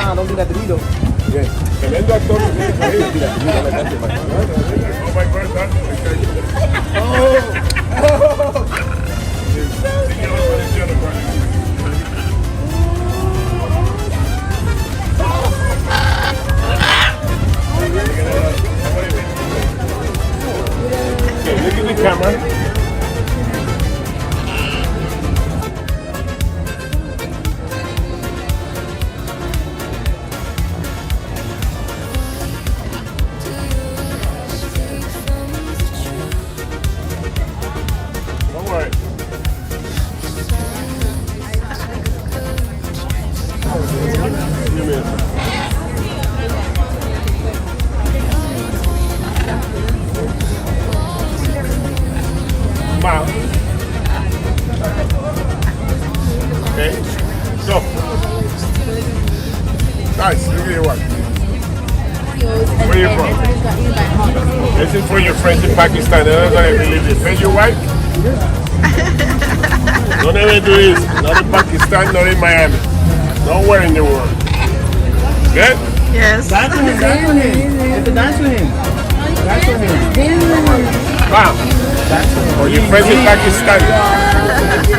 No, don't do that to me though. Tremendo actor. Oh my God, okay, look at the camera. Don't worry. Give me a- Wow. Okay. So. Nice. Look at your one. Where are you from? This is for your friends in Pakistan. They're not going to believe this. Where's your wife? Don't ever do this. Not in Pakistan, not in Miami. Nowhere in the world. Good? Yes. Dance with him, dance with him. You have to dance with him. Dance with him. Wow. For your friends in Pakistan.